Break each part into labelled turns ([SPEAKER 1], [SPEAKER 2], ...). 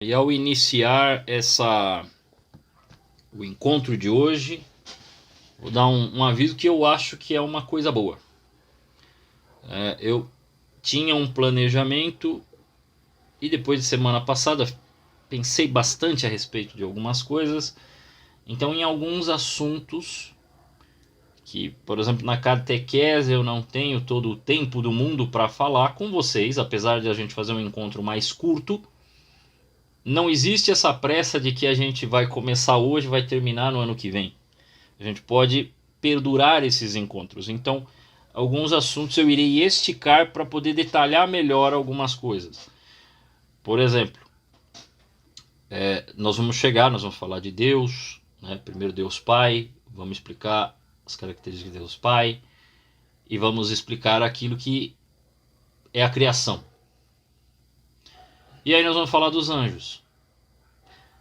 [SPEAKER 1] E ao iniciar o encontro de hoje, vou dar um aviso que eu acho que é uma coisa boa. Eu tinha um planejamento e depois de semana passada pensei bastante a respeito de algumas coisas. Então, em alguns assuntos que, por exemplo, na catequese eu não tenho todo o tempo do mundo para falar com vocês, apesar de a gente fazer um encontro mais curto. Não existe essa pressa de que a gente vai começar hoje e vai terminar no ano que vem. A gente pode perdurar esses encontros. Então, alguns assuntos eu irei esticar para poder detalhar melhor algumas coisas. Por exemplo, nós vamos falar de Deus, né? Primeiro Deus Pai, vamos explicar as características de Deus Pai e vamos explicar aquilo que é a criação. E aí nós vamos falar dos anjos.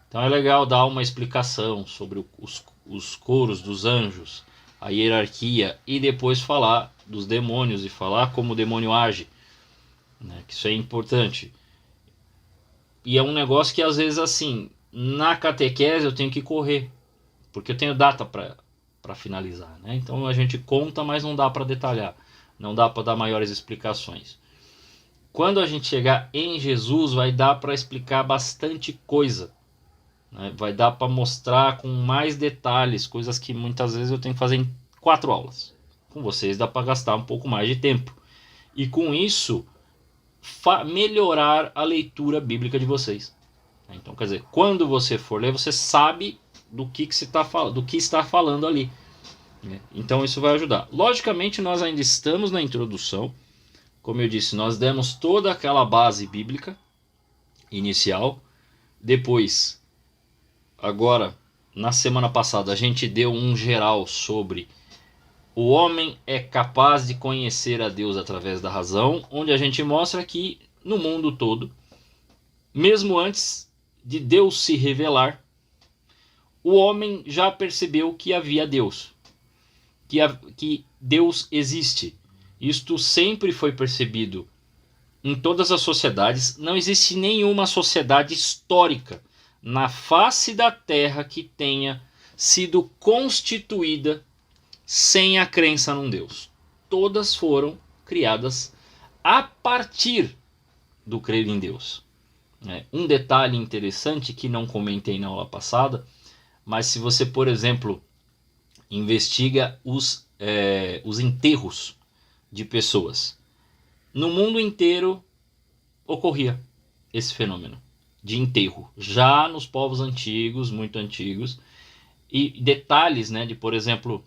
[SPEAKER 1] Então é legal dar uma explicação sobre os coros dos anjos, a hierarquia, e depois falar dos demônios e falar como o demônio age, né? Que isso é importante. E é um negócio que às vezes assim, na catequese eu tenho que correr, porque eu tenho data para finalizar, né? Então a gente conta, mas não dá para detalhar, não dá para dar maiores explicações. Quando a gente chegar em Jesus, vai dar para explicar bastante coisa, né? Vai dar para mostrar com mais detalhes, coisas que muitas vezes eu tenho que fazer em 4 aulas. Com vocês dá para gastar um pouco mais de tempo. E com isso, melhorar a leitura bíblica de vocês. Então, quer dizer, quando você for ler, você sabe do que está falando ali. Então isso vai ajudar. Logicamente, nós ainda estamos na introdução. Como eu disse, nós demos toda aquela base bíblica inicial. Depois, agora, na semana passada, a gente deu um geral sobre o homem é capaz de conhecer a Deus através da razão, onde a gente mostra que no mundo todo, mesmo antes de Deus se revelar, o homem já percebeu que havia Deus, que Deus existe. Isto sempre foi percebido em todas as sociedades. Não existe nenhuma sociedade histórica na face da Terra que tenha sido constituída sem a crença num Deus. Todas foram criadas a partir do crer em Deus. Um detalhe interessante que não comentei na aula passada, mas se você, por exemplo, investiga os enterros de pessoas, no mundo inteiro ocorria esse fenômeno de enterro, já nos povos antigos, muito antigos, e detalhes, né, de, por exemplo,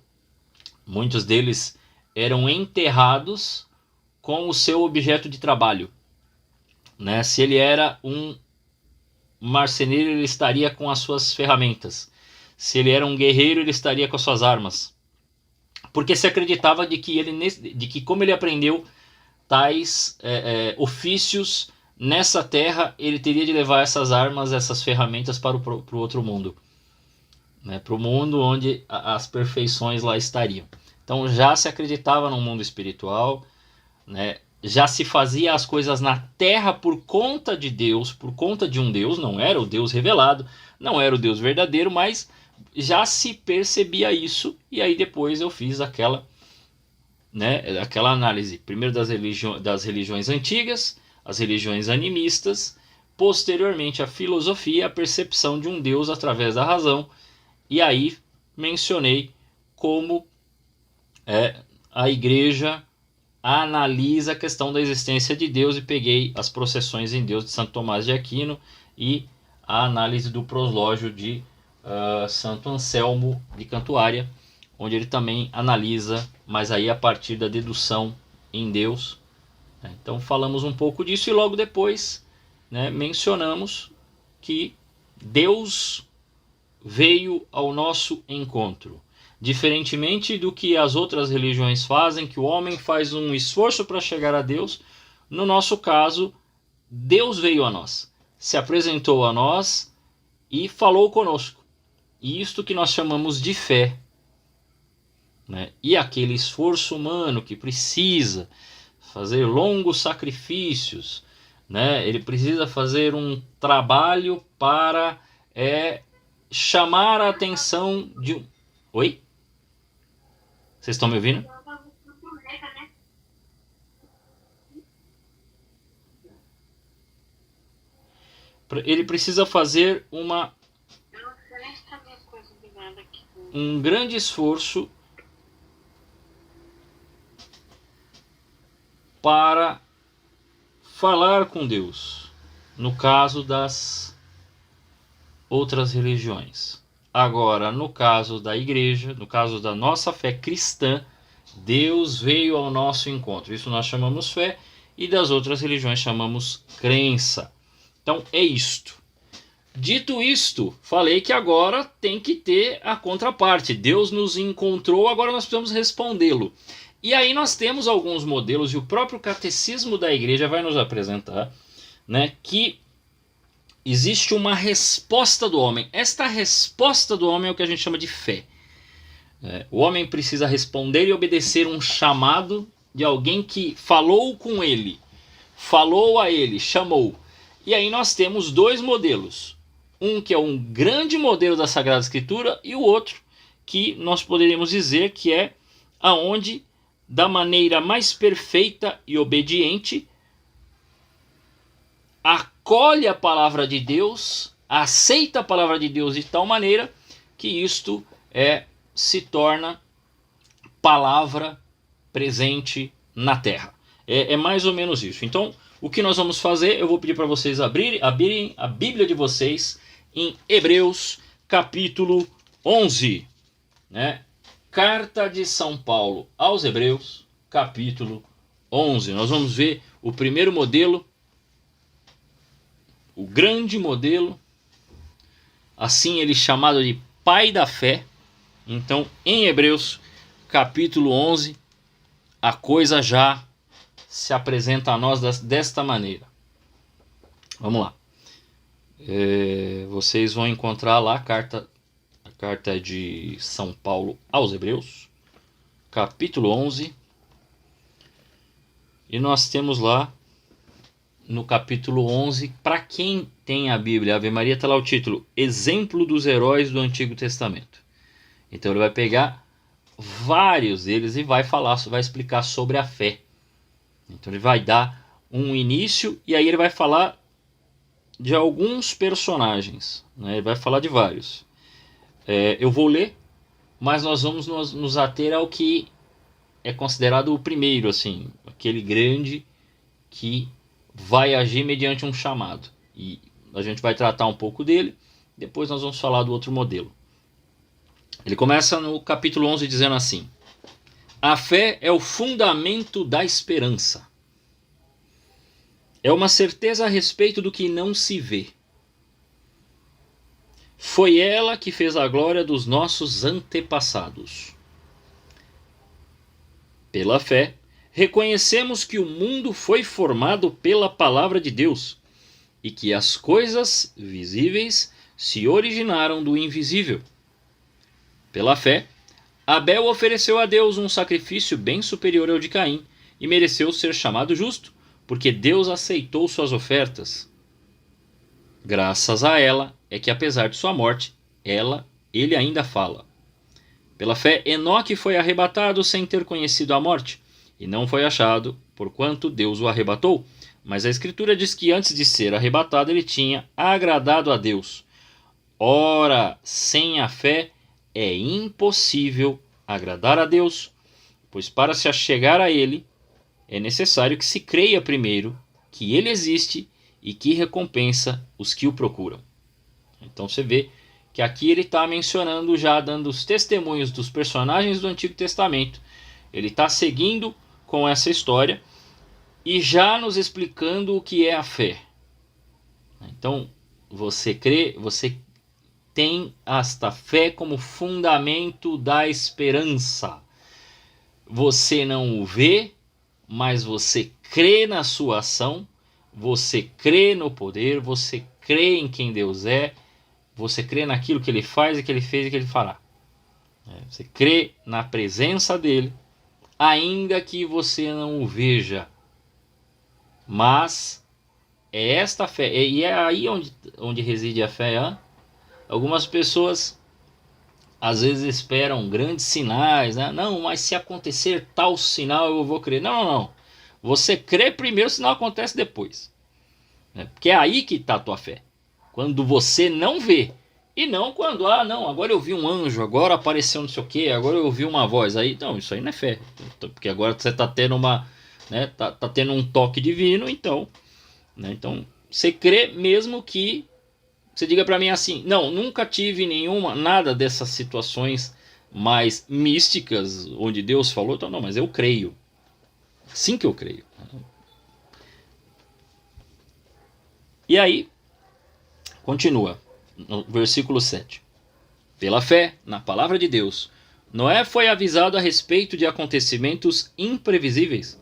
[SPEAKER 1] muitos deles eram enterrados com o seu objeto de trabalho, né? Se ele era um marceneiro, ele estaria com as suas ferramentas. Se ele era um guerreiro, ele estaria com as suas armas. Porque se acreditava de que como ele aprendeu tais ofícios nessa terra, ele teria de levar essas armas, essas ferramentas para o outro mundo, né? Para o mundo onde as perfeições lá estariam. Então já se acreditava no mundo espiritual, né? Já se fazia as coisas na terra por conta de Deus, por conta de um Deus. Não era o Deus revelado, não era o Deus verdadeiro, mas já se percebia isso. E aí depois eu fiz aquela análise, primeiro das religiões antigas, as religiões animistas, posteriormente a filosofia, a percepção de um Deus através da razão. E aí mencionei como a igreja analisa a questão da existência de Deus, e peguei as processões em Deus de Santo Tomás de Aquino e a análise do proslógio de Santo Anselmo de Cantuária, onde ele também analisa, mas aí a partir da dedução em Deus. Então falamos um pouco disso e logo depois, né, mencionamos que Deus veio ao nosso encontro. Diferentemente do que as outras religiões fazem, que o homem faz um esforço para chegar a Deus, no nosso caso, Deus veio a nós, se apresentou a nós e falou conosco. E isto que nós chamamos de fé, né? E aquele esforço humano que precisa fazer longos sacrifícios, né? Ele precisa fazer um trabalho para chamar a atenção de um... Oi? Vocês estão me ouvindo? Ele precisa fazer um grande esforço para falar com Deus, no caso das outras religiões. Agora, no caso da igreja, no caso da nossa fé cristã, Deus veio ao nosso encontro. Isso nós chamamos fé, e das outras religiões chamamos crença. Então é isto. Dito isto, falei que agora tem que ter a contraparte. Deus nos encontrou, agora nós precisamos respondê-lo. E aí nós temos alguns modelos, e o próprio catecismo da igreja vai nos apresentar, né, que existe uma resposta do homem. Esta resposta do homem é o que a gente chama de fé. O homem precisa responder e obedecer um chamado de alguém que falou com ele, falou a ele, chamou. E aí nós temos dois modelos. Um que é um grande modelo da Sagrada Escritura, e o outro que nós poderíamos dizer que é aonde, da maneira mais perfeita e obediente, acolhe a palavra de Deus, aceita a palavra de Deus de tal maneira que isto se torna palavra presente na terra. É mais ou menos isso. Então, o que nós vamos fazer? Eu vou pedir para vocês abrirem a Bíblia de vocês em Hebreus capítulo 11. Né? Carta de São Paulo aos Hebreus, capítulo 11. Nós vamos ver o primeiro modelo, o grande modelo, assim ele chamado de pai da fé. Então, em Hebreus, capítulo 11, a coisa já se apresenta a nós desta maneira. Vamos lá. Vocês vão encontrar lá a carta de São Paulo aos Hebreus, capítulo 11. E nós temos lá, no capítulo 11, para quem tem a Bíblia, a Ave Maria, está lá o título, Exemplo dos Heróis do Antigo Testamento. Então ele vai pegar vários deles e vai explicar sobre a fé. Então ele vai dar um início e aí ele vai falar de alguns personagens, né? Ele vai falar de vários. Eu vou ler, mas nós vamos nos ater ao que é considerado o primeiro, assim, aquele grande que vai agir mediante um chamado. E a gente vai tratar um pouco dele, depois nós vamos falar do outro modelo. Ele começa no capítulo 11 dizendo assim: a fé é o fundamento da esperança. É uma certeza a respeito do que não se vê. Foi ela que fez a glória dos nossos antepassados. Pela fé, reconhecemos que o mundo foi formado pela palavra de Deus e que as coisas visíveis se originaram do invisível. Pela fé, Abel ofereceu a Deus um sacrifício bem superior ao de Caim e mereceu ser chamado justo, porque Deus aceitou suas ofertas. Graças a ela é que, apesar de sua morte, ele ainda fala. Pela fé, Enoque foi arrebatado sem ter conhecido a morte, e não foi achado, porquanto Deus o arrebatou. Mas a Escritura diz que antes de ser arrebatado ele tinha agradado a Deus. Ora, sem a fé é impossível agradar a Deus, pois para se achegar a ele é necessário que se creia primeiro que ele existe e que recompensa os que o procuram. Então você vê que aqui ele está mencionando, já dando os testemunhos dos personagens do Antigo Testamento. Ele está seguindo com essa história e já nos explicando o que é a fé. Então você crê, você tem esta fé como fundamento da esperança. Você não o vê, mas você crê na sua ação, você crê no poder, você crê em quem Deus é, você crê naquilo que ele faz e que ele fez e que ele fará. Você crê na presença dele, ainda que você não o veja, mas É esta fé. E é aí onde reside a fé. Hein? Algumas pessoas às vezes esperam grandes sinais, né? Não, mas se acontecer tal sinal eu vou crer. Não, não, não. Você crê primeiro, o sinal acontece depois. Né? Porque é aí que está a tua fé. Quando você não vê. E não quando, não, agora eu vi um anjo, agora apareceu não sei o que, agora eu ouvi uma voz. Aí, não, isso aí não é fé. Porque agora você está tendo né, tá tendo um toque divino, então, né, então você crê mesmo que você diga para mim assim, não, nunca tive nada dessas situações mais místicas onde Deus falou, então não, mas eu creio. Sim que eu creio. E aí, continua, no versículo 7. Pela fé, na palavra de Deus, Noé foi avisado a respeito de acontecimentos imprevisíveis.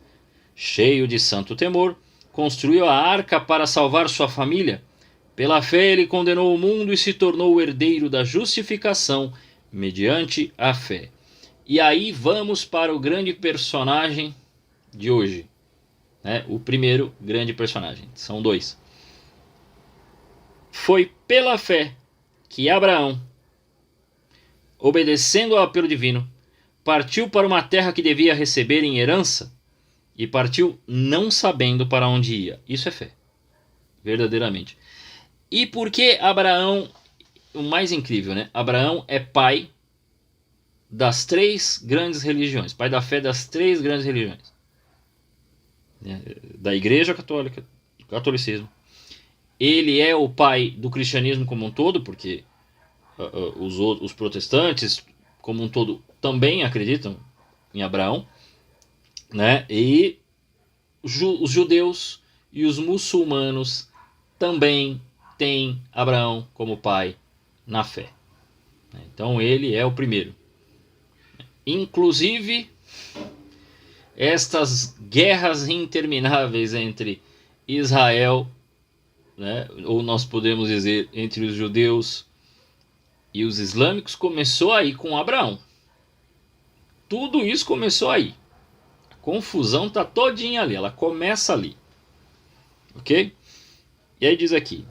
[SPEAKER 1] Cheio de santo temor, construiu a arca para salvar sua família. Pela fé ele condenou o mundo e se tornou o herdeiro da justificação mediante a fé. E aí vamos para o grande personagem de hoje. Né? O primeiro grande personagem. São dois. Foi pela fé que Abraão, obedecendo ao apelo divino, partiu para uma terra que devia receber em herança e partiu não sabendo para onde ia. Isso é fé. Verdadeiramente. E por que Abraão, o mais incrível, né? Abraão é pai das 3 grandes religiões, pai da fé das 3 grandes religiões. Da Igreja Católica, do catolicismo. Ele é o pai do cristianismo como um todo, porque os protestantes como um todo também acreditam em Abraão, né? E os judeus e os muçulmanos também têm Abraão como pai na fé. Então ele é o primeiro. Inclusive, estas guerras intermináveis entre Israel, né, ou nós podemos dizer entre os judeus e os islâmicos, começou aí com Abraão. Tudo isso começou aí. A confusão está todinha ali, ela começa ali. Ok? E aí diz aqui: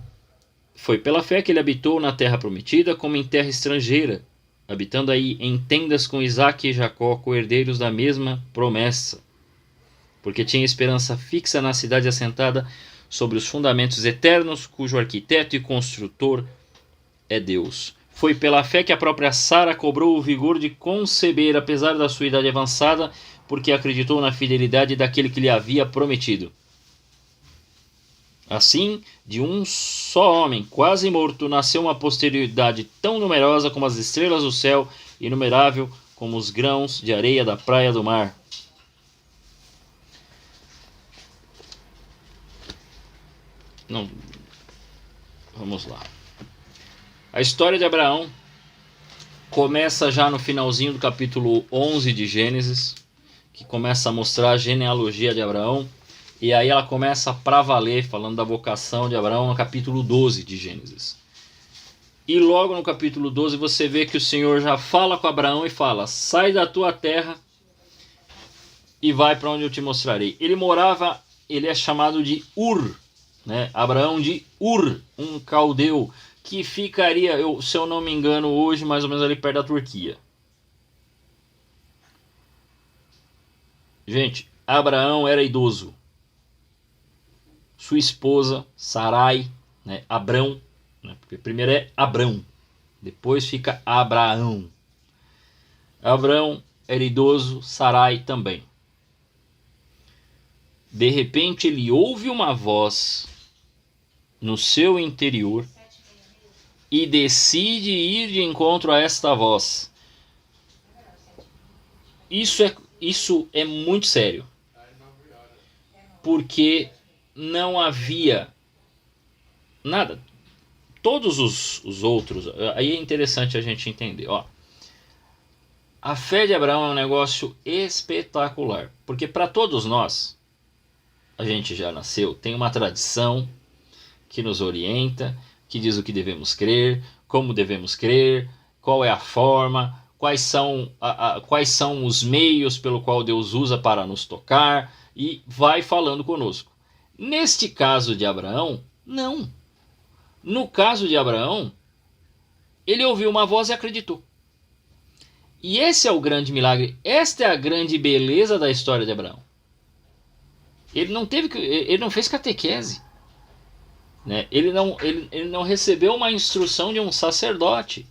[SPEAKER 1] foi pela fé que ele habitou na terra prometida, como em terra estrangeira, habitando aí em tendas com Isaque e Jacó, co-herdeiros da mesma promessa. Porque tinha esperança fixa na cidade assentada sobre os fundamentos eternos, cujo arquiteto e construtor é Deus. Foi pela fé que a própria Sara cobrou o vigor de conceber, apesar da sua idade avançada, porque acreditou na fidelidade daquele que lhe havia prometido. Assim, de um só homem, quase morto, nasceu uma posteridade tão numerosa como as estrelas do céu, inumerável como os grãos de areia da praia do mar. Não. Vamos lá. A história de Abraão começa já no finalzinho do capítulo 11 de Gênesis, que começa a mostrar a genealogia de Abraão. E aí ela começa pra valer, falando da vocação de Abraão no capítulo 12 de Gênesis. E logo no capítulo 12 você vê que o Senhor já fala com Abraão e fala: sai da tua terra e vai para onde eu te mostrarei. Ele é chamado de Ur, né? Abraão de Ur, um caldeu, que ficaria, se eu não me engano, hoje mais ou menos ali perto da Turquia. Gente, Abraão era idoso. Sua esposa, Sarai, né, Abrão, né, porque primeiro é Abrão, depois fica Abraão. Abrão era idoso, Sarai também. De repente ele ouve uma voz no seu interior e decide ir de encontro a esta voz. Isso é muito sério, porque não havia nada. Todos os outros, aí é interessante a gente entender, ó. A fé de Abraão é um negócio espetacular, porque para todos nós, a gente já nasceu, tem uma tradição que nos orienta, que diz o que devemos crer, como devemos crer, qual é a forma, quais são os meios pelo qual Deus usa para nos tocar, e vai falando conosco. Neste caso de Abraão, não. No caso de Abraão, ele ouviu uma voz e acreditou. E esse é o grande milagre, esta é a grande beleza da história de Abraão. Ele não fez catequese, né? Ele não recebeu uma instrução de um sacerdote,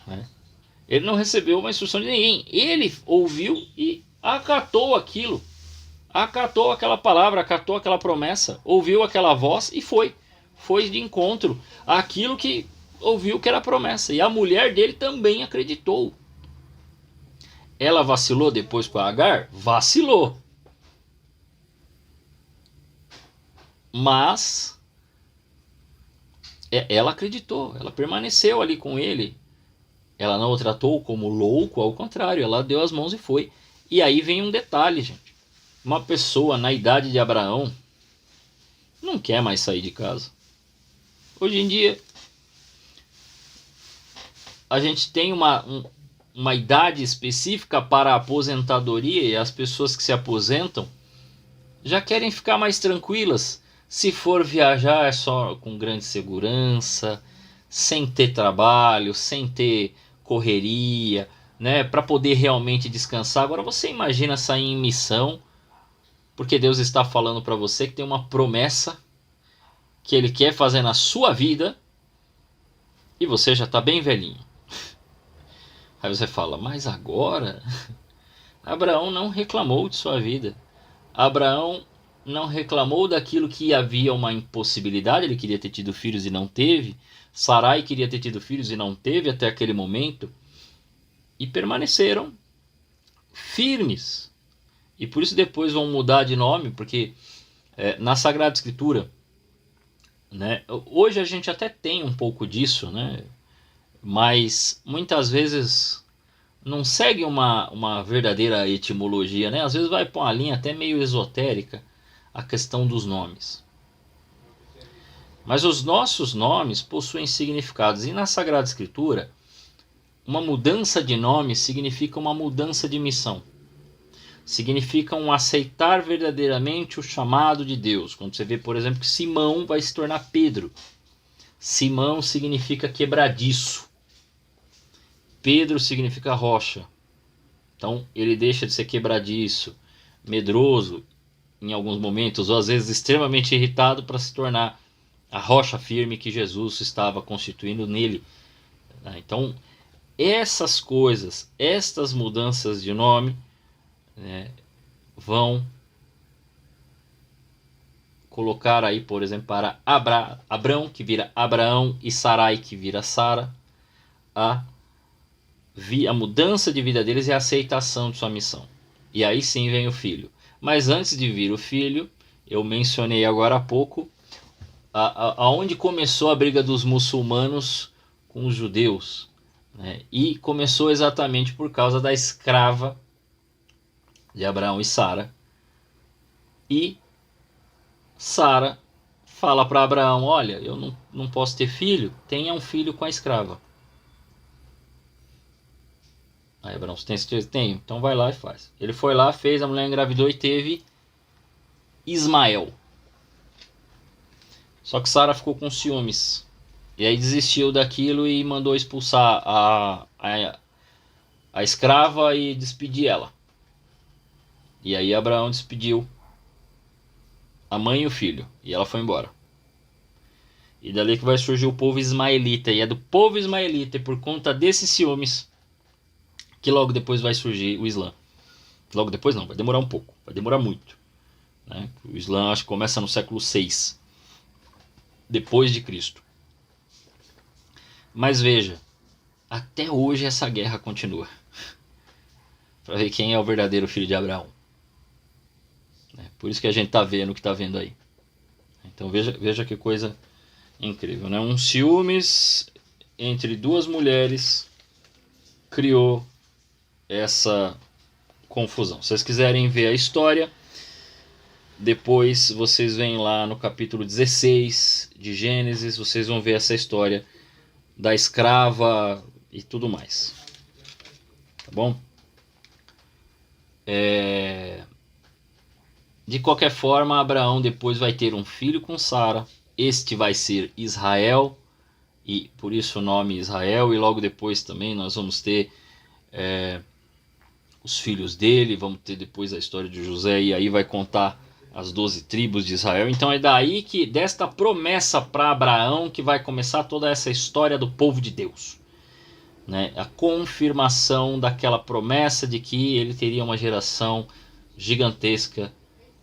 [SPEAKER 1] né? Ele não recebeu uma instrução de ninguém. Ele ouviu e acatou aquilo, acatou aquela palavra, acatou aquela promessa, ouviu aquela voz e foi de encontro àquilo que ouviu que era promessa. E a mulher dele também acreditou. Ela vacilou depois com a Agar? Vacilou. Mas ela acreditou, ela permaneceu ali com ele. Ela não o tratou como louco, ao contrário, ela deu as mãos e foi. E aí vem um detalhe, gente. Uma pessoa na idade de Abraão não quer mais sair de casa. Hoje em dia, a gente tem uma idade específica para a aposentadoria e as pessoas que se aposentam já querem ficar mais tranquilas. Se for viajar é só com grande segurança, sem ter trabalho, sem ter correria, né, para poder realmente descansar. Agora você imagina sair em missão, porque Deus está falando para você que tem uma promessa que Ele quer fazer na sua vida e você já está bem velhinho. Aí você fala, mas agora? Abraão não reclamou de sua vida. Abraão não reclamou daquilo que havia uma impossibilidade, ele queria ter tido filhos e não teve. Sarai queria ter tido filhos e não teve até aquele momento. E permaneceram firmes. E por isso depois vão mudar de nome, porque na Sagrada Escritura, né, hoje a gente até tem um pouco disso, né, mas muitas vezes não segue uma verdadeira etimologia, né? Às vezes vai para uma linha até meio esotérica a questão dos nomes. Mas os nossos nomes possuem significados. E na Sagrada Escritura, uma mudança de nome significa uma mudança de missão. Significa um aceitar verdadeiramente o chamado de Deus. Quando você vê, por exemplo, que Simão vai se tornar Pedro. Simão significa quebradiço. Pedro significa rocha. Então ele deixa de ser quebradiço, medroso em alguns momentos, ou às vezes extremamente irritado, para se tornar a rocha firme que Jesus estava constituindo nele. Então essas coisas, estas mudanças de nome, né, vão colocar aí, por exemplo, para Abrão, que vira Abraão, e Sarai, que vira Sara, a mudança de vida deles é a aceitação de sua missão. E aí sim vem o filho. Mas antes de vir o filho, eu mencionei agora há pouco aonde começou a briga dos muçulmanos com os judeus, né? E começou exatamente por causa da escrava de Abraão e Sara. E Sara fala para Abraão, olha, eu não posso ter filho, tenha um filho com a escrava. Aí Abraão, você tem certeza? Tenho. Então vai lá e faz. Ele foi lá, fez, a mulher engravidou e teve Ismael. Só que Sara ficou com ciúmes. E aí desistiu daquilo e mandou expulsar a escrava e despedir ela. E aí Abraão despediu a mãe e o filho. E ela foi embora. E dali que vai surgir o povo ismaelita. E é do povo ismaelita, e por conta desses ciúmes, que logo depois vai surgir o Islã. Logo depois não, vai demorar um pouco, vai demorar muito, né? O Islã acho que começa no século 6 depois de Cristo. Mas veja, até hoje essa guerra continua para ver quem é o verdadeiro filho de Abraão. Por isso que a gente está vendo o que está vendo aí. Então veja que coisa incrível, né? Um ciúmes entre duas mulheres criou essa confusão. Se vocês quiserem ver a história, depois vocês vêm lá no capítulo 16 de Gênesis, vocês vão ver essa história da escrava e tudo mais. Tá bom? De qualquer forma, Abraão depois vai ter um filho com Sara. Este vai ser Israel, e por isso o nome Israel. E logo depois também nós vamos ter os filhos dele. Vamos ter depois a história de José, e aí vai contar as 12 tribos de Israel. Então é daí que, desta promessa para Abraão, que vai começar toda essa história do povo de Deus. Né? A confirmação daquela promessa de que ele teria uma geração gigantesca,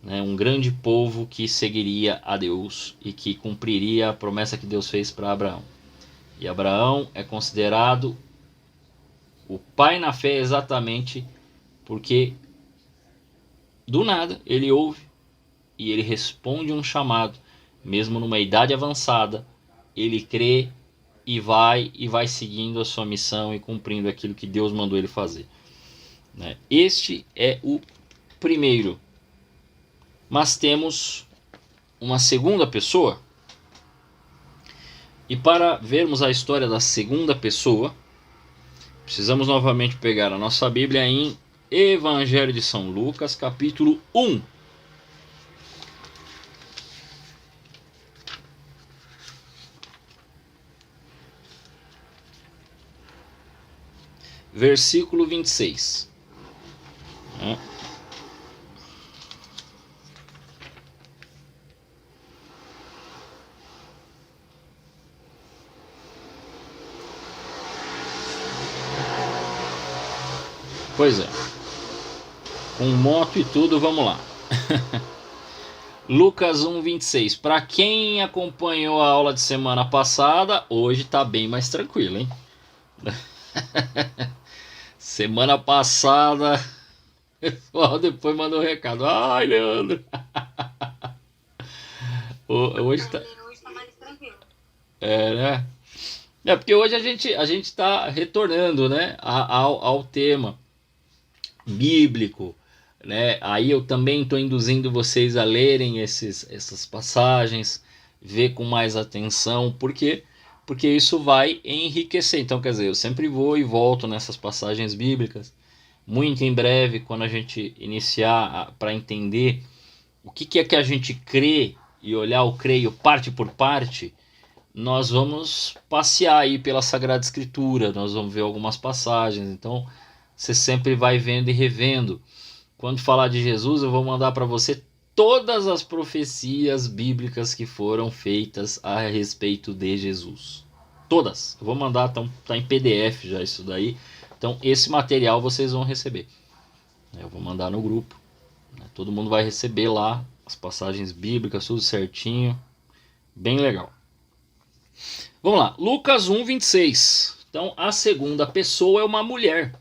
[SPEAKER 1] né? Um grande povo que seguiria a Deus e que cumpriria a promessa que Deus fez para Abraão. E Abraão é considerado o pai na fé exatamente porque do nada ele ouve e ele responde um chamado, mesmo numa idade avançada. Ele crê e vai seguindo a sua missão e cumprindo aquilo que Deus mandou ele fazer. Este é o primeiro. Mas temos uma segunda pessoa. E para vermos a história da segunda pessoa, precisamos novamente pegar a nossa Bíblia em Evangelho de São Lucas, capítulo 1. Versículo 26. Pois é. Com moto e tudo, vamos lá. Lucas 1, 26. Para quem acompanhou a aula de semana passada, hoje tá bem mais tranquilo, hein? Semana passada, o pessoal depois mandou um recado. Ai, Leandro. Hoje tá mais tranquilo. Né? É porque hoje a gente está retornando, né, ao tema bíblico, né? Aí eu também estou induzindo vocês a lerem essas passagens, ver com mais atenção, porque isso vai enriquecer. Então, quer dizer, eu sempre vou e volto nessas passagens bíblicas. Muito em breve, quando a gente iniciar para entender o que é que a gente crê e olhar o creio parte por parte, nós vamos passear aí pela Sagrada Escritura, nós vamos ver algumas passagens. Então você sempre vai vendo e revendo. Quando falar de Jesus, eu vou mandar para você todas as profecias bíblicas que foram feitas a respeito de Jesus. Todas. Eu vou mandar, tá em PDF já isso daí. Então esse material vocês vão receber. Eu vou mandar no grupo. Todo mundo vai receber lá as passagens bíblicas, tudo certinho. Bem legal. Vamos lá. Lucas 1, 26. Então a segunda pessoa é uma mulher.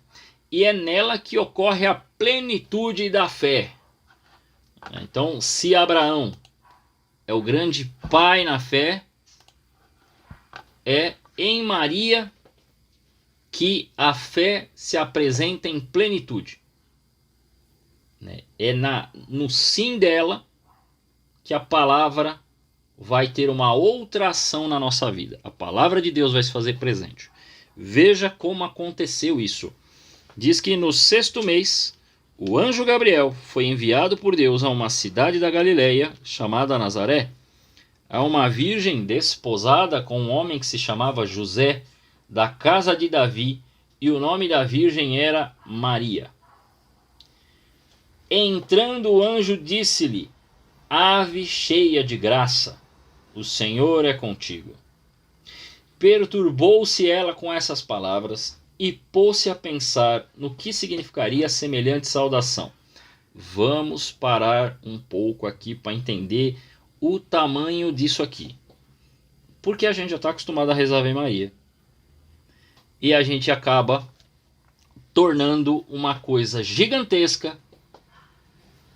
[SPEAKER 1] E é nela que ocorre a plenitude da fé. Então, se Abraão é o grande pai na fé, é em Maria que a fé se apresenta em plenitude. É no sim dela que a palavra vai ter uma outra ação na nossa vida. A palavra de Deus vai se fazer presente. Veja como aconteceu isso. Diz que no 6º mês, o anjo Gabriel foi enviado por Deus a uma cidade da Galileia, chamada Nazaré, a uma virgem desposada com um homem que se chamava José, da casa de Davi, e o nome da virgem era Maria. Entrando o anjo disse-lhe: Ave cheia de graça, o Senhor é contigo. Perturbou-se ela com essas palavras e pôs-se a pensar no que significaria semelhante saudação. Vamos parar um pouco aqui para entender o tamanho disso aqui. Porque a gente já está acostumado a rezar Ave Maria. E a gente acaba tornando uma coisa gigantesca,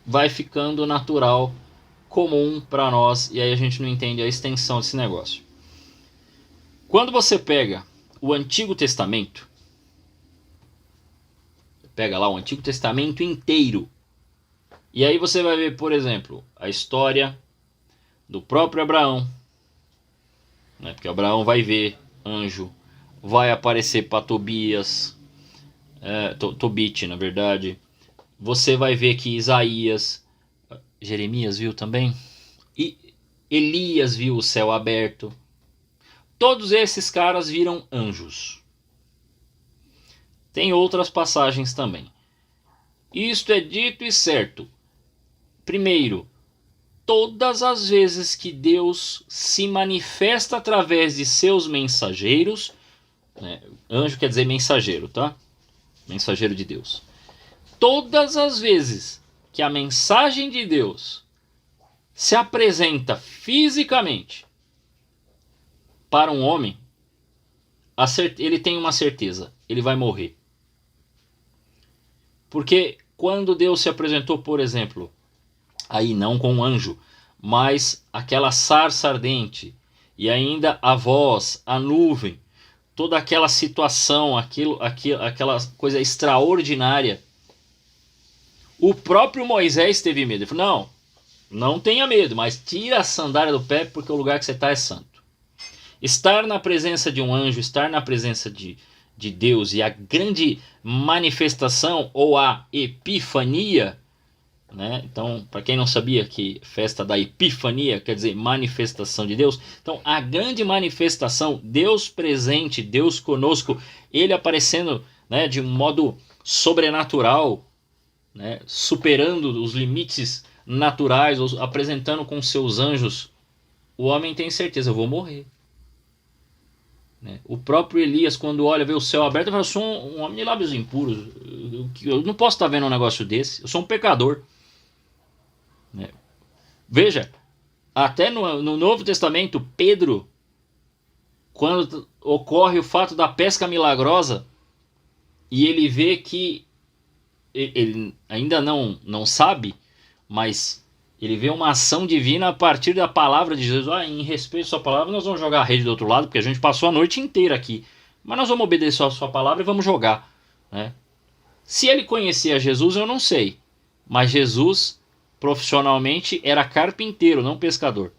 [SPEAKER 1] vai ficando natural, comum para nós, e aí a gente não entende a extensão desse negócio. Quando você pega o Antigo Testamento, pega lá o Antigo Testamento inteiro, e aí você vai ver, por exemplo, a história do próprio Abraão, né? Porque Abraão vai ver anjo, vai aparecer para Tobias, Tobit, na verdade. Você vai ver que Isaías Jeremias viu também. E Elias viu o céu aberto. Todos esses caras viram anjos. Tem outras passagens também. Isto é dito e certo. Primeiro, todas as vezes que Deus se manifesta através de seus mensageiros, né? Anjo quer dizer mensageiro, tá? Mensageiro de Deus. Todas as vezes que a mensagem de Deus se apresenta fisicamente para um homem, ele tem uma certeza: ele vai morrer. Porque quando Deus se apresentou, por exemplo, aí não com um anjo, mas aquela sarça ardente, e ainda a voz, a nuvem, toda aquela situação, aquela coisa extraordinária, o próprio Moisés teve medo. Ele falou: não tenha medo, mas tira a sandália do pé, porque o lugar que você está é santo. Estar na presença de um anjo, estar na presença de Deus, e a grande manifestação ou a epifania, né? Então, para quem não sabia que festa da Epifania quer dizer manifestação de Deus, então a grande manifestação, Deus presente, Deus conosco, ele aparecendo, né, de um modo sobrenatural, né, superando os limites naturais, apresentando com seus anjos, o homem tem certeza: eu vou morrer. O próprio Elias, quando olha, vê o céu aberto, fala: eu sou um homem de lábios impuros, eu não posso estar vendo um negócio desse, eu sou um pecador. Veja, até no Novo Testamento, Pedro, quando ocorre o fato da pesca milagrosa, e ele vê que ele ainda não sabe, mas ele vê uma ação divina a partir da palavra de Jesus. Em respeito à sua palavra, nós vamos jogar a rede do outro lado, porque a gente passou a noite inteira aqui, mas nós vamos obedecer a sua palavra e vamos jogar, né? Se ele conhecia Jesus, eu não sei, mas Jesus profissionalmente era carpinteiro, não pescador.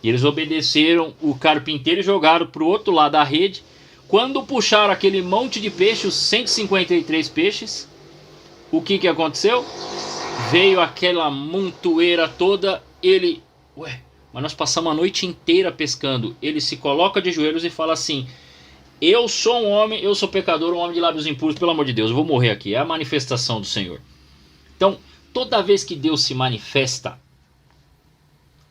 [SPEAKER 1] E eles obedeceram o carpinteiro e jogaram para o outro lado da rede. Quando puxaram aquele monte de peixes, os 153 peixes, o que aconteceu? Veio aquela montoeira toda. Mas nós passamos a noite inteira pescando. Ele se coloca de joelhos e fala assim: eu sou um homem, eu sou pecador, um homem de lábios impuros, pelo amor de Deus, eu vou morrer aqui. É a manifestação do Senhor. Então, toda vez que Deus se manifesta,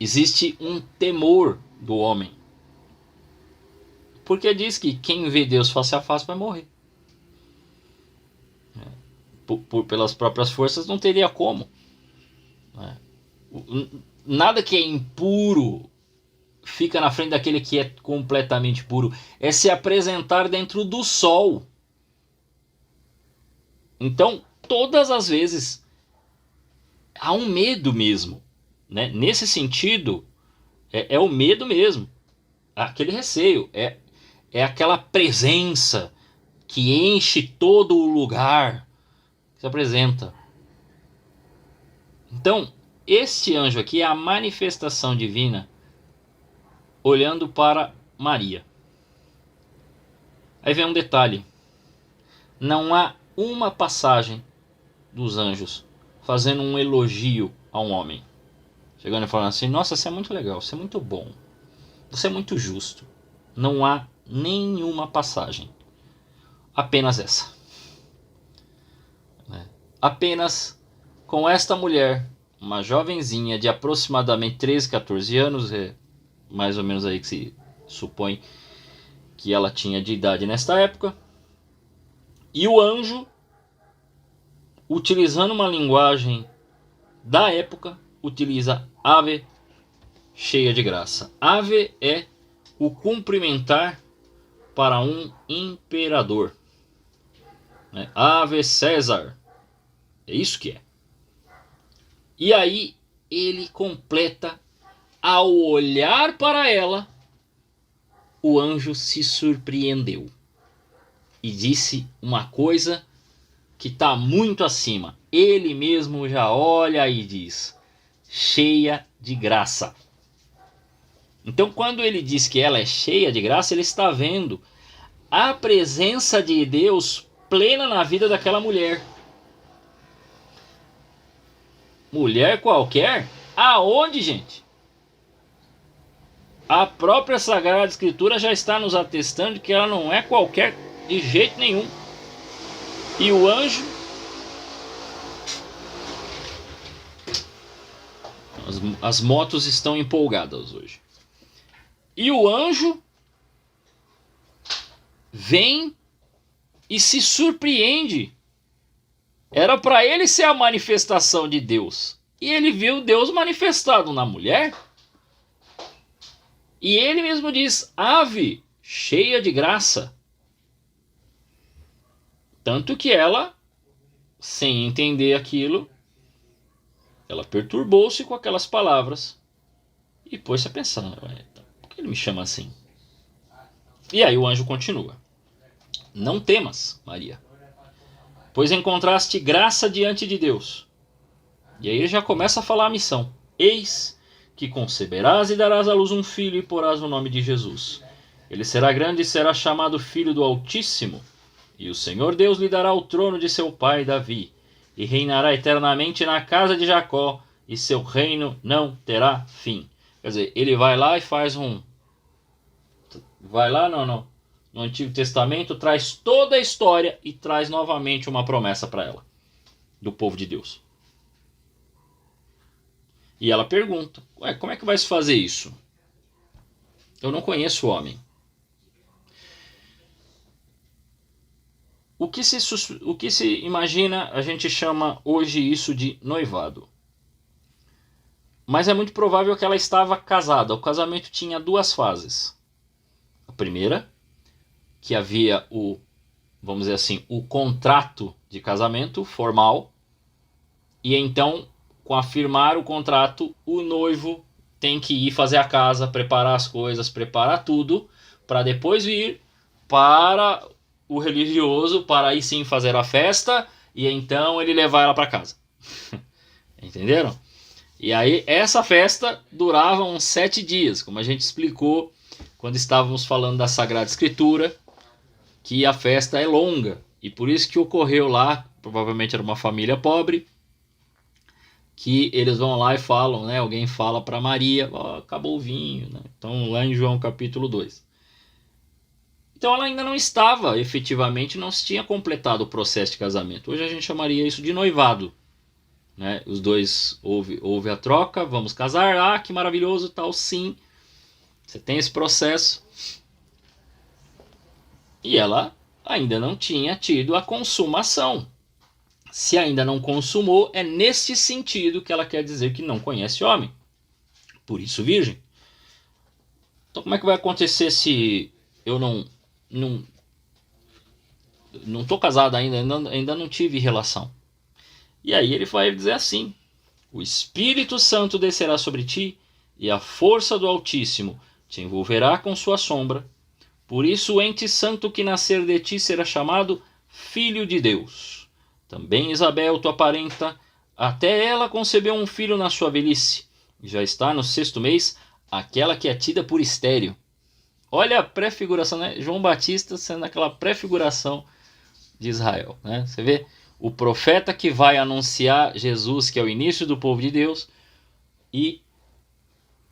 [SPEAKER 1] existe um temor do homem. Porque diz que quem vê Deus face a face vai morrer. Pelas próprias forças não teria como. Nada que é impuro fica na frente daquele que é completamente puro. É se apresentar dentro do sol. Então, todas as vezes há um medo mesmo, né? Nesse sentido, é o medo mesmo, aquele receio, é aquela presença que enche todo o lugar, que se apresenta. Então, este anjo aqui é a manifestação divina olhando para Maria. Aí vem um detalhe: não há uma passagem dos anjos fazendo um elogio a um homem, chegando e falando assim: nossa, você é muito legal, você é muito bom, você é muito justo. Não há nenhuma passagem. Apenas essa. Apenas com esta mulher, uma jovenzinha de aproximadamente 13, 14 anos, mais ou menos aí que se supõe que ela tinha de idade nesta época, e o anjo, utilizando uma linguagem da época, utiliza ave, cheia de graça. Ave é o cumprimentar para um imperador, né? Ave César, é isso que é. E aí ele completa: ao olhar para ela, o anjo se surpreendeu e disse uma coisa que está muito acima. Ele mesmo já olha e diz: cheia de graça. Então, quando ele diz que ela é cheia de graça, ele está vendo a presença de Deus plena na vida daquela mulher. Mulher qualquer? Aonde, gente? A própria Sagrada Escritura já está nos atestando que ela não é qualquer de jeito nenhum. E o anjo, as motos estão empolgadas hoje. E o anjo vem e se surpreende. Era para ele ser a manifestação de Deus. E ele viu Deus manifestado na mulher. E ele mesmo diz: ave, cheia de graça. Tanto que ela, sem entender aquilo, ela perturbou-se com aquelas palavras e pôs-se a pensar: por que ele me chama assim? E aí o anjo continua: não temas, Maria, pois encontraste graça diante de Deus. E aí ele já começa a falar a missão. Eis que conceberás e darás à luz um filho e porás o nome de Jesus. Ele será grande e será chamado Filho do Altíssimo. E o Senhor Deus lhe dará o trono de seu pai Davi, e reinará eternamente na casa de Jacó, e seu reino não terá fim. Quer dizer, ele vai lá e faz um... Vai lá no Antigo Testamento, traz toda a história e traz novamente uma promessa para ela, do povo de Deus. E ela pergunta: como é que vai se fazer isso? Eu não conheço o homem. O que se imagina, a gente chama hoje isso de noivado. Mas é muito provável que ela estava casada. O casamento tinha duas fases. A primeira, que havia vamos dizer assim, o contrato de casamento formal. E então, com afirmar o contrato, o noivo tem que ir fazer a casa, preparar as coisas, preparar tudo, para depois vir para o religioso, para aí sim fazer a festa, e então ele levar ela para casa. Entenderam? E aí essa festa durava uns 7 dias, como a gente explicou quando estávamos falando da Sagrada Escritura, que a festa é longa, e por isso que ocorreu lá, provavelmente era uma família pobre, que eles vão lá e falam, né? Alguém fala para Maria: acabou o vinho, né? Então lá em João capítulo 2. Então ela ainda não estava, efetivamente, não se tinha completado o processo de casamento. Hoje a gente chamaria isso de noivado, né? Os dois, houve a troca, vamos casar, que maravilhoso, tal, sim. Você tem esse processo. E ela ainda não tinha tido a consumação. Se ainda não consumou, é nesse sentido que ela quer dizer que não conhece homem. Por isso, virgem. Então como é que vai acontecer se eu não estou casado ainda não tive relação? E aí ele vai dizer assim: o Espírito Santo descerá sobre ti, e a força do Altíssimo te envolverá com sua sombra. Por isso o ente santo que nascer de ti será chamado Filho de Deus. Também Isabel, tua parenta, até ela concebeu um filho na sua velhice, e já está no 6º mês, aquela que é tida por estéril. Olha a prefiguração, né? João Batista sendo aquela prefiguração de Israel, né? Você vê o profeta que vai anunciar Jesus, que é o início do povo de Deus, e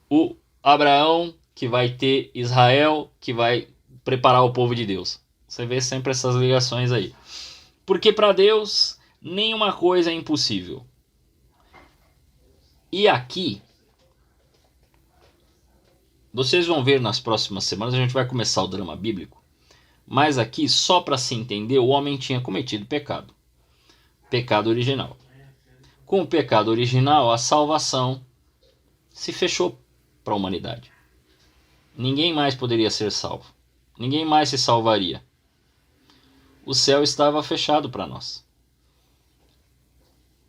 [SPEAKER 1] o Abraão, que vai ter Israel, que vai preparar o povo de Deus. Você vê sempre essas ligações aí. Porque para Deus nenhuma coisa é impossível. E aqui, vocês vão ver nas próximas semanas, a gente vai começar o drama bíblico. Mas aqui, só para se entender, o homem tinha cometido pecado. Pecado original. Com o pecado original, a salvação se fechou para a humanidade. Ninguém mais poderia ser salvo. Ninguém mais se salvaria. O céu estava fechado para nós.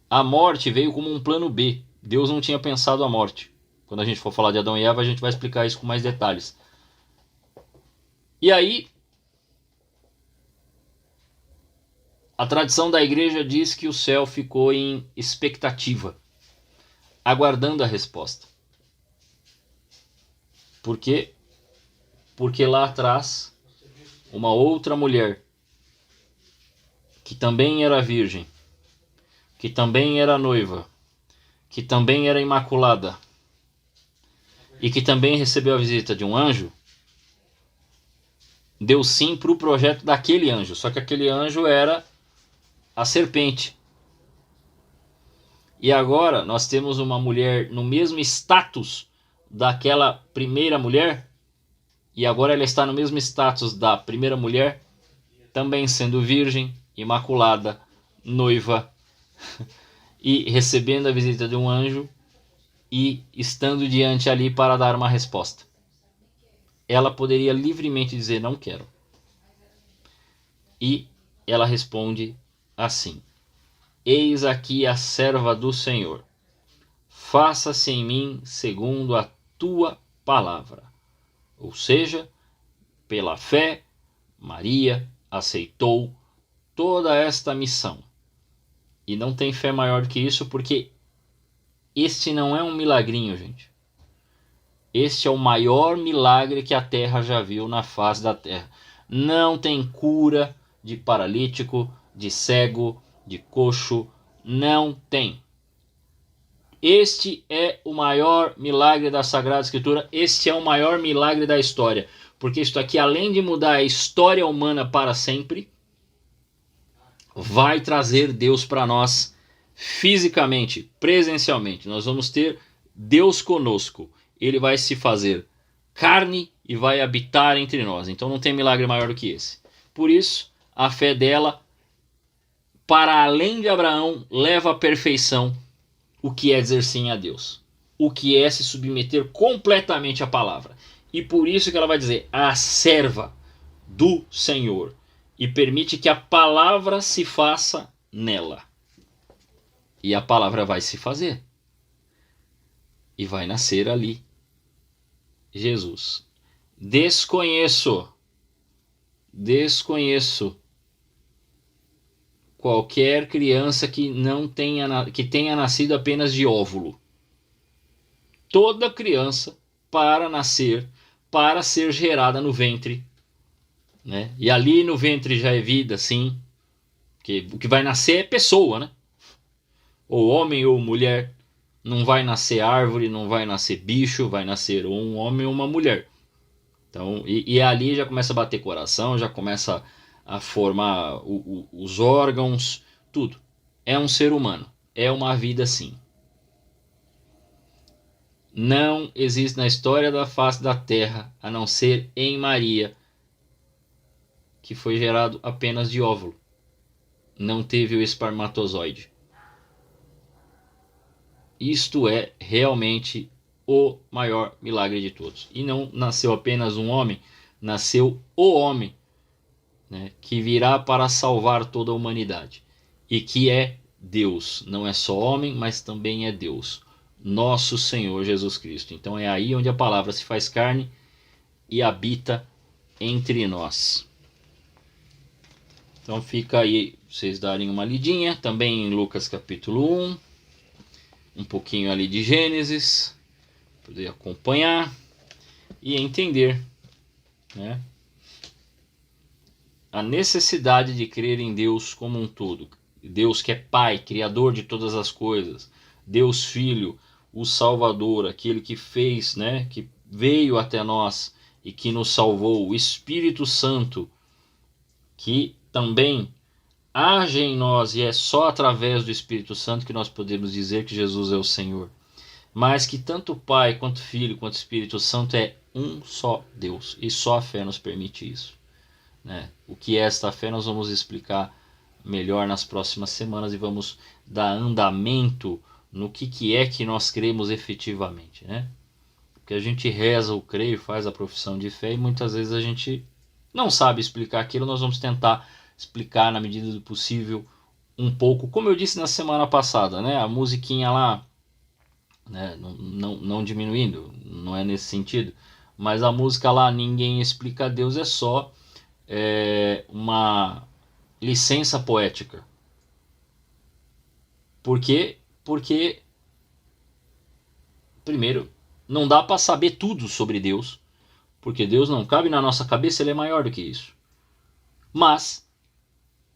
[SPEAKER 1] A morte veio como um plano B. Deus não tinha pensado a morte. Quando a gente for falar de Adão e Eva, a gente vai explicar isso com mais detalhes. E aí, a tradição da igreja diz que o céu ficou em expectativa, aguardando a resposta. Por quê? Porque lá atrás, uma outra mulher, que também era virgem, que também era noiva, que também era imaculada e que também recebeu a visita de um anjo, deu sim para o projeto daquele anjo, só que aquele anjo era a serpente. E agora nós temos uma mulher no mesmo status daquela primeira mulher, e agora ela está no mesmo status da primeira mulher, também sendo virgem, imaculada, noiva, e recebendo a visita de um anjo e estando diante ali para dar uma resposta. Ela poderia livremente dizer não quero. E ela responde assim: eis aqui a serva do Senhor, faça-se em mim segundo a tua palavra. Ou seja, pela fé, Maria aceitou toda esta missão. E não tem fé maior do que isso, porque este não é um milagrinho, gente. Este é o maior milagre que a terra já viu na face da terra. Não tem cura de paralítico, de cego, de coxo. Não tem. Este é o maior milagre da Sagrada Escritura. Este é o maior milagre da história. Porque isto aqui, além de mudar a história humana para sempre, vai trazer Deus para nós fisicamente, presencialmente. Nós vamos ter Deus conosco. Ele vai se fazer carne e vai habitar entre nós. Então não tem milagre maior do que esse. Por isso, a fé dela, para além de Abraão, leva à perfeição o que é dizer sim a Deus. O que é se submeter completamente à palavra. E por isso que ela vai dizer, a serva do Senhor. E permite que a palavra se faça nela. E a palavra vai se fazer. E vai nascer ali Jesus. Desconheço qualquer criança que tenha nascido apenas de óvulo. Toda criança, para nascer, para ser gerada no ventre, né? E ali no ventre já é vida, sim. Porque o que vai nascer é pessoa, né? Ou homem ou mulher. Não vai nascer árvore, não vai nascer bicho, vai nascer ou um homem ou uma mulher. Então, e ali já começa a bater coração, já começa a formar os órgãos, tudo. É um ser humano, é uma vida sim. Não existe na história da face da terra, a não ser em Maria, que foi gerado apenas de óvulo. Não teve o espermatozoide. Isto é realmente o maior milagre de todos. E não nasceu apenas um homem, nasceu o homem, né, que virá para salvar toda a humanidade. E que é Deus. Não é só homem, mas também é Deus. Nosso Senhor Jesus Cristo. Então é aí onde a palavra se faz carne e habita entre nós. Então fica aí vocês darem uma lidinha. Também em Lucas capítulo 1. Um pouquinho ali de Gênesis, poder acompanhar e entender, né, a necessidade de crer em Deus como um todo. Deus que é Pai, Criador de todas as coisas. Deus Filho, o Salvador, aquele que fez, né, que veio até nós e que nos salvou. O Espírito Santo, que também age em nós, e é só através do Espírito Santo que nós podemos dizer que Jesus é o Senhor. Mas que tanto o Pai, quanto o Filho, quanto o Espírito Santo é um só Deus. E só a fé nos permite isso, né? O que é esta fé nós vamos explicar melhor nas próximas semanas e vamos dar andamento no que é que nós cremos efetivamente, né? Porque a gente reza o creio, faz a profissão de fé e muitas vezes a gente não sabe explicar aquilo. Nós vamos tentar explicar na medida do possível um pouco, como eu disse na semana passada, né? A musiquinha lá, né? Não diminuindo, não é nesse sentido, mas a música lá, Ninguém Explica Deus, é só uma licença poética. Por quê? Porque, primeiro, não dá para saber tudo sobre Deus, porque Deus não cabe na nossa cabeça, ele é maior do que isso. Mas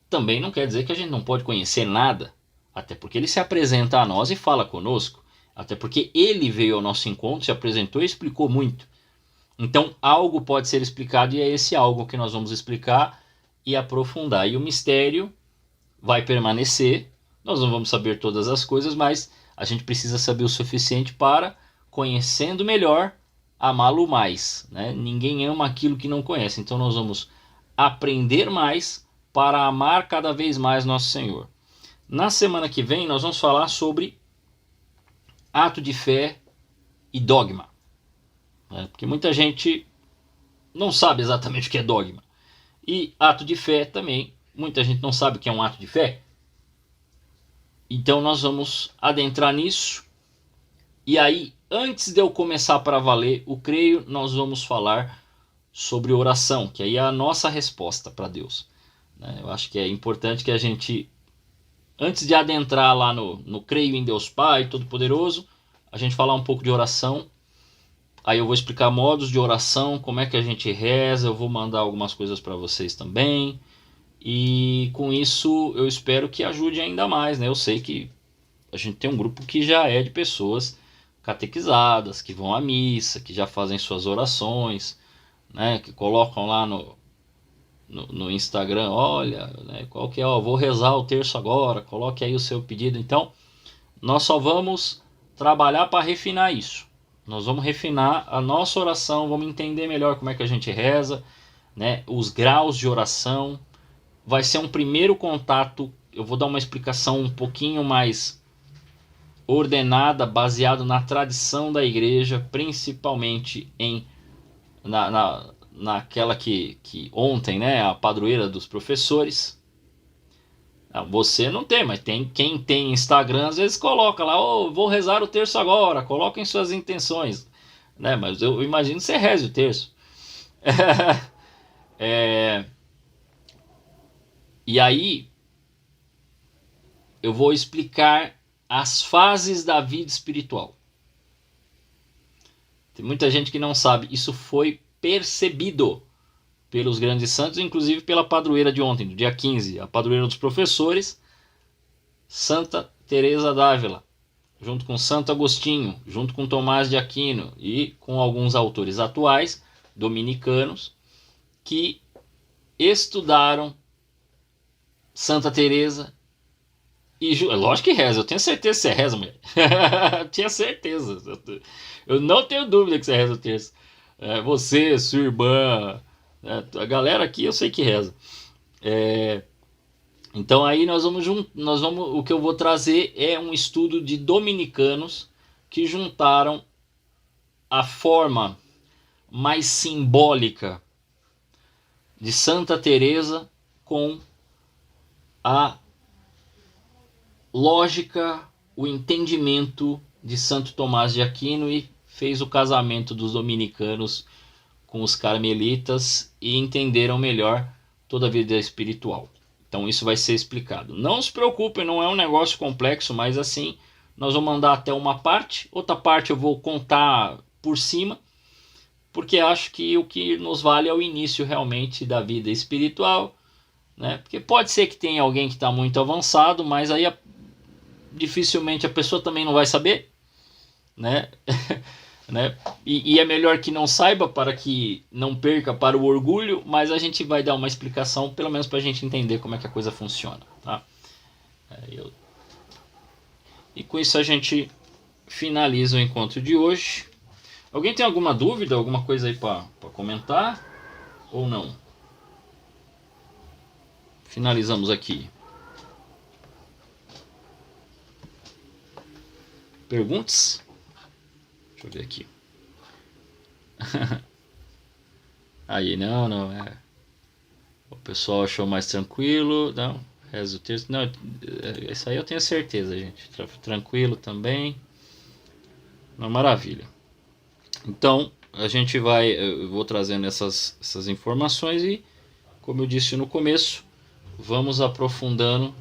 [SPEAKER 1] também não quer dizer que a gente não pode conhecer nada, até porque ele se apresenta a nós e fala conosco. Até porque ele veio ao nosso encontro, se apresentou e explicou muito. Então algo pode ser explicado e é esse algo que nós vamos explicar e aprofundar. E o mistério vai permanecer, nós não vamos saber todas as coisas, mas a gente precisa saber o suficiente para, conhecendo melhor, amá-lo mais, né? Ninguém ama aquilo que não conhece, então nós vamos aprender mais para amar cada vez mais nosso Senhor. Na semana que vem nós vamos falar sobre ato de fé e dogma, né? Porque muita gente não sabe exatamente o que é dogma. E ato de fé também, muita gente não sabe o que é um ato de fé. Então nós vamos adentrar nisso. E aí, antes de eu começar para valer o creio, nós vamos falar sobre oração, que aí é a nossa resposta para Deus. Eu acho que é importante que a gente, antes de adentrar lá no creio em Deus Pai Todo-Poderoso, a gente falar um pouco de oração. Aí eu vou explicar modos de oração, como é que a gente reza, eu vou mandar algumas coisas para vocês também. E com isso eu espero que ajude ainda mais, né? Eu sei que a gente tem um grupo que já é de pessoas catequizadas, que vão à missa, que já fazem suas orações, né? Que colocam lá no Instagram, olha, né? Qual que é, ó, vou rezar o terço agora, coloque aí o seu pedido. Então, nós só vamos trabalhar para refinar isso. Nós vamos refinar a nossa oração, vamos entender melhor como é que a gente reza, né? Os graus de oração. Vai ser um primeiro contato, eu vou dar uma explicação um pouquinho mais ordenada, baseado na tradição da igreja, principalmente naquela que ontem, né, a padroeira dos professores. Você não tem, mas quem tem Instagram às vezes coloca lá, vou rezar o terço agora, coloquem suas intenções, né? Mas eu imagino que você reze o terço. E aí eu vou explicar as fases da vida espiritual. Tem muita gente que não sabe, isso foi percebido pelos grandes santos, inclusive pela padroeira de ontem, do dia 15, a padroeira dos professores, Santa Teresa d'Ávila, junto com Santo Agostinho, junto com Tomás de Aquino e com alguns autores atuais, dominicanos, que estudaram Santa Teresa e lógico que reza, eu tenho certeza que você reza, mulher. Tinha certeza. Eu não tenho dúvida que você reza o terço. Você, sua irmã, a galera aqui eu sei que reza. Então aí nós vamos, o que eu vou trazer é um estudo de dominicanos que juntaram a forma mais simbólica de Santa Teresa com a lógica, o entendimento de Santo Tomás de Aquino e fez o casamento dos dominicanos com os carmelitas e entenderam melhor toda a vida espiritual. Então isso vai ser explicado. Não se preocupem, não é um negócio complexo, mas assim, nós vamos mandar até uma parte, outra parte eu vou contar por cima, porque acho que o que nos vale é o início realmente da vida espiritual, né? Porque pode ser que tenha alguém que está muito avançado, mas aí dificilmente a pessoa também não vai saber, né? Né? E é melhor que não saiba para que não perca para o orgulho, mas a gente vai dar uma explicação, pelo menos para a gente entender como é que a coisa funciona, tá? E com isso a gente finaliza o encontro de hoje. Alguém tem alguma dúvida, alguma coisa aí para comentar? Ou não? Finalizamos aqui. Perguntas? Deixa eu ver aqui. Aí, não. O pessoal achou mais tranquilo. Não, reza o texto. Não, isso aí eu tenho certeza, gente. Tranquilo também. Uma maravilha. Então, eu vou trazendo essas informações e, como eu disse no começo, vamos aprofundando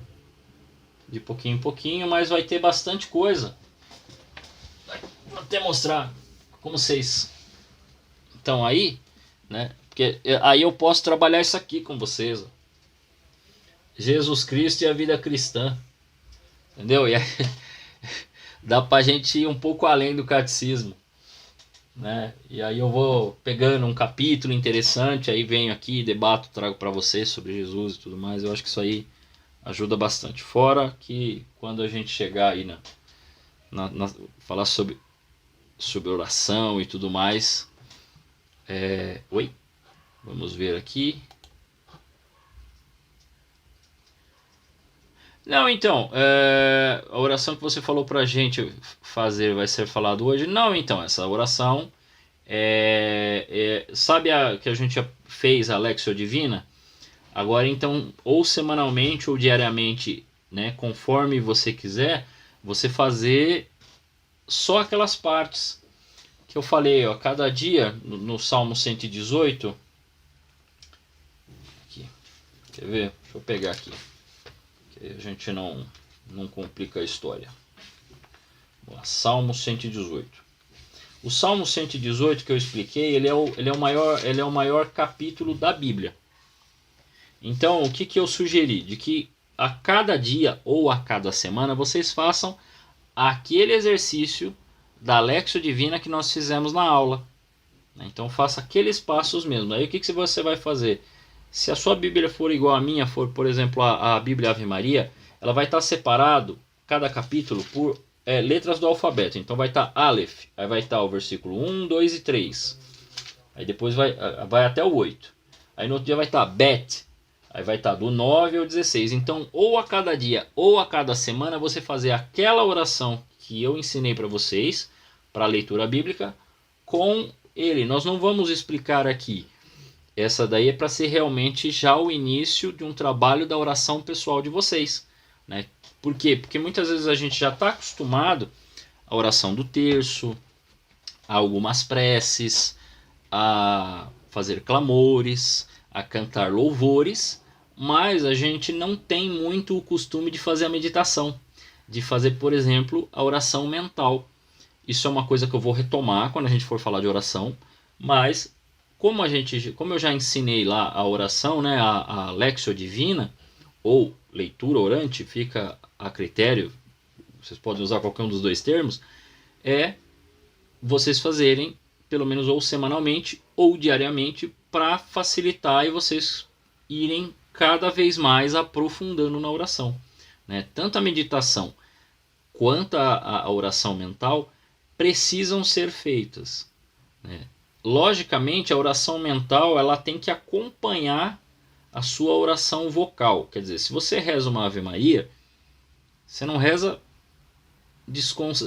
[SPEAKER 1] de pouquinho em pouquinho, mas vai ter bastante coisa. Vou até mostrar como vocês estão aí, né? Porque aí eu posso trabalhar isso aqui com vocês. Jesus Cristo e a vida cristã. Entendeu? E aí, dá pra gente ir um pouco além do catecismo, né? E aí eu vou pegando um capítulo interessante, aí venho aqui, debato, trago para vocês sobre Jesus e tudo mais. Eu acho que isso aí ajuda bastante. Fora que quando a gente chegar aí falar sobre oração e tudo mais. Oi, vamos ver aqui. Não, então, a oração que você falou pra gente fazer vai ser falado hoje? Não, então, essa oração sabe que a gente já fez a Lexio Divina? Agora, então, ou semanalmente ou diariamente, né, conforme você quiser, você fazer só aquelas partes que eu falei, ó, cada dia, no Salmo 118, aqui, quer ver? Deixa eu pegar aqui. A gente não complica a história. Salmo 118. O Salmo 118 que eu expliquei, ele é o maior capítulo da Bíblia. Então, o que eu sugeri? De que a cada dia ou a cada semana vocês façam aquele exercício da Lexio Divina que nós fizemos na aula. Então, faça aqueles passos mesmo. Aí, o que você vai fazer? Se a sua Bíblia for igual à minha, for, por exemplo, a Bíblia Ave Maria, ela vai estar separado, cada capítulo, por letras do alfabeto. Então vai estar Aleph, aí vai estar o versículo 1, 2 e 3. Aí depois vai até o 8. Aí no outro dia vai estar Bet, aí vai estar do 9 ao 16. Então, ou a cada dia ou a cada semana, você fazer aquela oração que eu ensinei para vocês, para a leitura bíblica, com ele. Nós não vamos explicar aqui. Essa daí é para ser realmente já o início de um trabalho da oração pessoal de vocês, né? Por quê? Porque muitas vezes a gente já está acostumado à oração do terço, a algumas preces, a fazer clamores, a cantar louvores, mas a gente não tem muito o costume de fazer a meditação, de fazer, por exemplo, a oração mental. Isso é uma coisa que eu vou retomar quando a gente for falar de oração, mas como eu já ensinei lá a oração, né, a Lexio Divina, ou leitura orante, fica a critério, vocês podem usar qualquer um dos dois termos, vocês fazerem pelo menos ou semanalmente ou diariamente para facilitar e vocês irem cada vez mais aprofundando na oração, né? Tanto a meditação quanto a oração mental precisam ser feitas, né? Logicamente, a oração mental ela tem que acompanhar a sua oração vocal. Quer dizer, se você reza uma Ave Maria, você não reza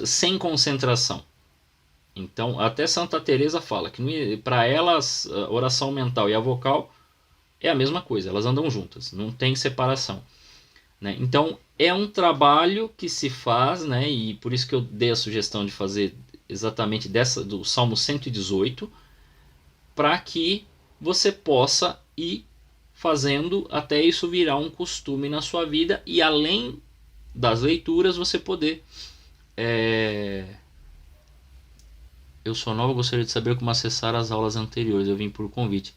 [SPEAKER 1] sem concentração. Então, até Santa Teresa fala que para elas a oração mental e a vocal é a mesma coisa, elas andam juntas, não tem separação, né? Então, é um trabalho que se faz, né? E por isso que eu dei a sugestão de fazer exatamente do Salmo 118, para que você possa ir fazendo até isso virar um costume na sua vida e além das leituras você poder Eu sou nova, gostaria de saber como acessar as aulas anteriores, eu vim por convite.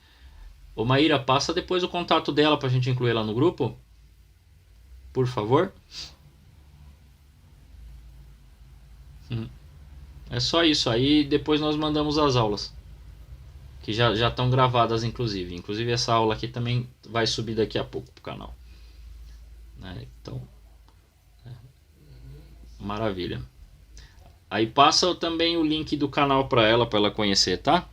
[SPEAKER 1] Ô Maíra, passa depois o contato dela pra gente incluir ela no grupo, por favor. É só isso, aí depois nós mandamos as aulas, que já estão gravadas inclusive. Inclusive essa aula aqui também vai subir daqui a pouco pro canal, né? Então, maravilha. Aí passa também o link do canal para ela conhecer, tá?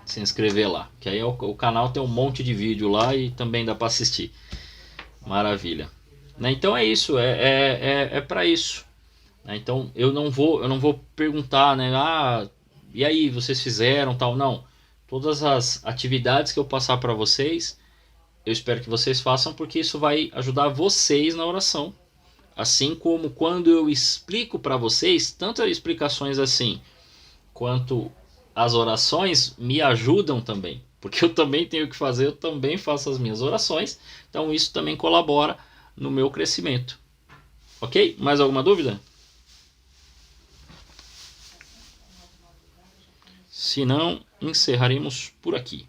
[SPEAKER 1] Se inscrever lá, que aí o canal tem um monte de vídeo lá e também dá para assistir. Maravilha, né? Então é isso, é para isso, né? Então eu não vou perguntar, né? E aí vocês fizeram tal? Não, todas as atividades que eu passar para vocês, eu espero que vocês façam, porque isso vai ajudar vocês na oração. Assim como quando eu explico para vocês, tanto as explicações assim quanto as orações me ajudam também, porque eu também tenho que fazer, eu também faço as minhas orações, então isso também colabora no meu crescimento. Ok? Mais alguma dúvida? Se não, encerraremos por aqui.